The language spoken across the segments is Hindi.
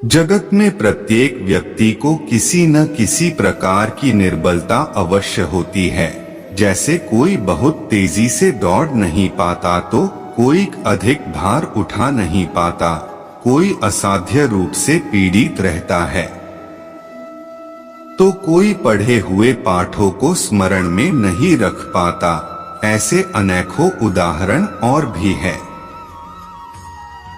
जगत में प्रत्येक व्यक्ति को किसी न किसी प्रकार की निर्बलता अवश्य होती है। जैसे कोई बहुत तेजी से दौड़ नहीं पाता तो कोई अधिक भार उठा नहीं पाता, कोई असाध्य रूप से पीड़ित रहता है, तो कोई पढ़े हुए पाठों को स्मरण में नहीं रख पाता। ऐसे अनेकों उदाहरण और भी हैं।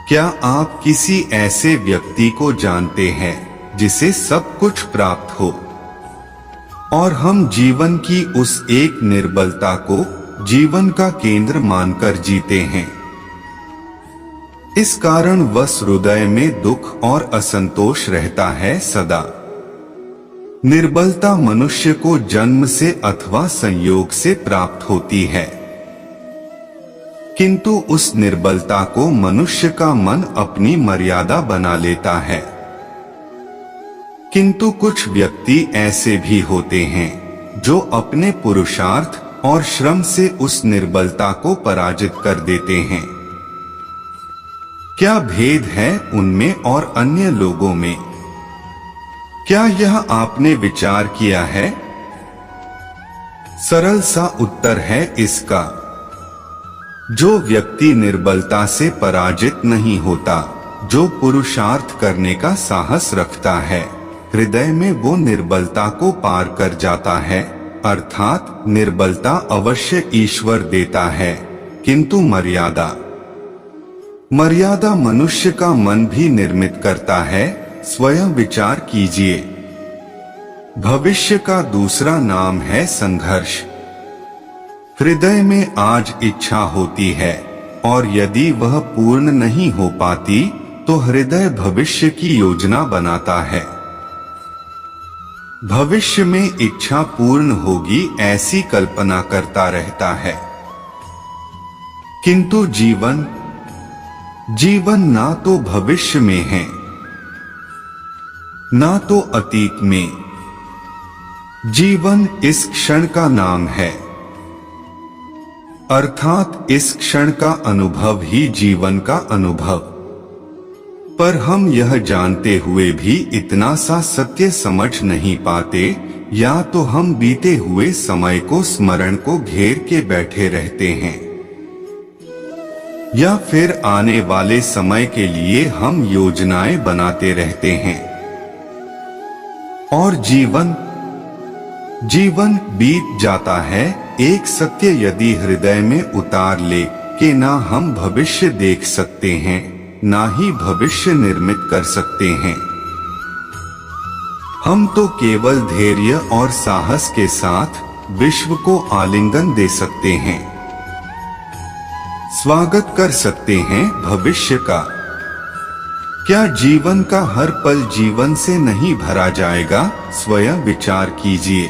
क्या आप किसी ऐसे व्यक्ति को जानते हैं जिसे सब कुछ प्राप्त हो और हम जीवन की उस एक निर्बलता को जीवन का केंद्र मानकर जीते हैं? इस कारण वश हृदय में दुख और असंतोष रहता है सदा। निर्बलता मनुष्य को जन्म से अथवा संयोग से प्राप्त होती है, किंतु उस निर्बलता को मनुष्य का मन अपनी मर्यादा बना लेता है। किंतु कुछ व्यक्ति ऐसे भी होते हैं जो अपने पुरुषार्थ और श्रम से उस निर्बलता को पराजित कर देते हैं। क्या भेद है उनमें और अन्य लोगों में? क्या यह आपने विचार किया है? सरल सा उत्तर है इसका। जो व्यक्ति निर्बलता से पराजित नहीं होता, जो पुरुषार्थ करने का साहस रखता है, हृदय में वो निर्बलता को पार कर जाता है। अर्थात निर्बलता अवश्य ईश्वर देता है, किंतु मर्यादा मनुष्य का मन भी निर्मित करता है। स्वयं विचार कीजिए। भविष्य का दूसरा नाम है संघर्ष। हृदय में आज इच्छा होती है और यदि वह पूर्ण नहीं हो पाती तो हृदय भविष्य की योजना बनाता है। भविष्य में इच्छा पूर्ण होगी ऐसी कल्पना करता रहता है, किंतु जीवन ना तो भविष्य में है ना तो अतीत में। जीवन इस क्षण का नाम है, अर्थात इस क्षण का अनुभव ही जीवन का अनुभव। पर हम यह जानते हुए भी इतना सा सत्य समझ नहीं पाते, या तो हम बीते हुए समय को स्मरण को घेर के बैठे रहते हैं, या फिर आने वाले समय के लिए हम योजनाएं बनाते रहते हैं। और जीवन बीत जाता है। एक सत्य यदि हृदय में उतार ले कि ना हम भविष्य देख सकते हैं, ना ही भविष्य निर्मित कर सकते हैं। हम तो केवल धैर्य और साहस के साथ विश्व को आलिंगन दे सकते हैं, स्वागत कर सकते हैं भविष्य का। क्या जीवन का हर पल जीवन से नहीं भरा जाएगा? स्वयं विचार कीजिए।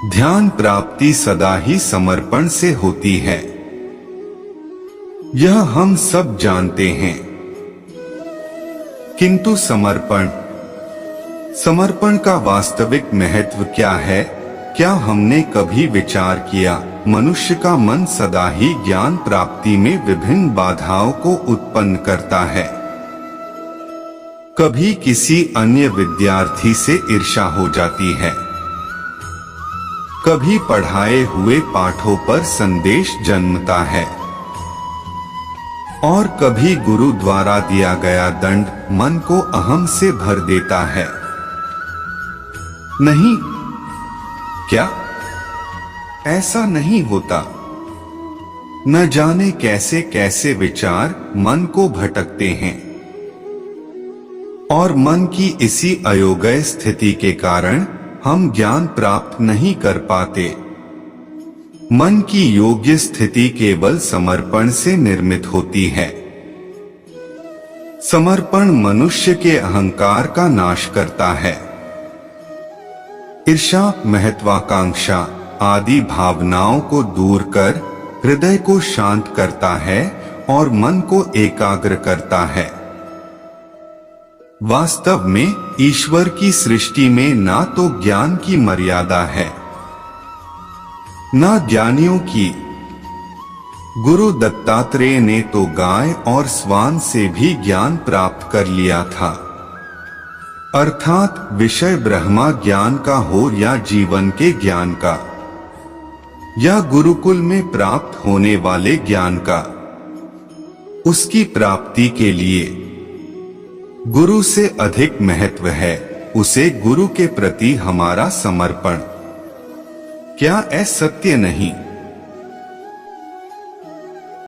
ध्यान प्राप्ति सदा ही समर्पण से होती है, यह हम सब जानते हैं। किंतु समर्पण का वास्तविक महत्व क्या है? क्या हमने कभी विचार किया? मनुष्य का मन सदा ही ज्ञान प्राप्ति में विभिन्न बाधाओं को उत्पन्न करता है। कभी किसी अन्य विद्यार्थी से ईर्ष्या हो जाती है, कभी पढ़ाए हुए पाठों पर संदेश जन्मता है, और कभी गुरु द्वारा दिया गया दंड मन को अहम से भर देता है। नहीं, क्या ऐसा नहीं होता? न जाने कैसे कैसे विचार मन को भटकते हैं, और मन की इसी अयोग्य स्थिति के कारण हम ज्ञान प्राप्त नहीं कर पाते। मन की योग्य स्थिति केवल समर्पण से निर्मित होती है। समर्पण मनुष्य के अहंकार का नाश करता है। ईर्ष्या, महत्वाकांक्षा आदि भावनाओं को दूर कर हृदय को शांत करता है और मन को एकाग्र करता है। वास्तव में ईश्वर की सृष्टि में ना तो ज्ञान की मर्यादा है, ना ज्ञानियों की, गुरु दत्तात्रेय ने तो गाय और स्वान से भी ज्ञान प्राप्त कर लिया था, अर्थात विषय ब्रह्मा ज्ञान का हो या जीवन के ज्ञान का, या गुरुकुल में प्राप्त होने वाले ज्ञान का। उसकी प्राप्ति के लिए गुरु से अधिक महत्व है उसे गुरु के प्रति हमारा समर्पण। क्या ऐसा सत्य नहीं?